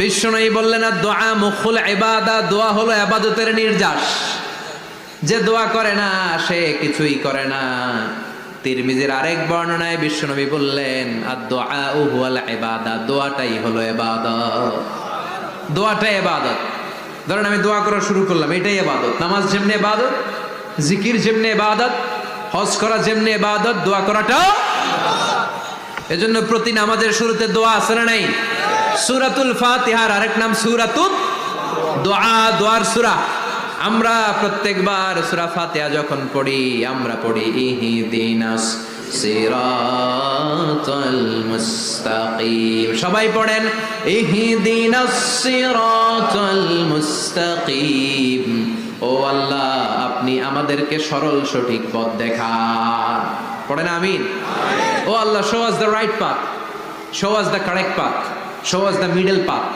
বিশ্বনবী বললেন দোয়া মুখুল ইবাদা, দোয়া হলো ইবাদতের নির্যাস। যে দোয়া করে না সে কিছুই করে না। তিরমিজির আরেক বর্ণনায় বিশ্বনবী বললেন আদ-দুআ হুয়াল ইবাদা, দোয়াটাই হলো ইবাদত। দোয়াটাই ইবাদত। ধরেন আমি দোয়া করা শুরু করলাম, এটাই ইবাদত। নামাজ যেমনি ইবাদত, জিকির যেমনি ইবাদত, হজ করা যেমনি ইবাদত, দোয়া করাটাও। এজন্য প্রতি নামাজের শুরুতে দোয়া আছে না নাই? সূরাতুল ফাতিহার আরেক নাম সূরাতুদ দোয়া, দোয়ার সূরা। আমরা প্রত্যেকবার সূরা ফাতিহা যখন পড়ি আমরা পড়ি ইহদিনাস সিরাতাল মুস্তাকিম। সবাই পড়েন ইহদিনাস সিরাতাল মুস্তাকিম। ও আল্লাহ, আপনি আমাদেরকে সরল সঠিক পথ দেখান। পড়েন আমিন। ও আল্লাহ, show us the right path, show us the correct path, show us the middle path.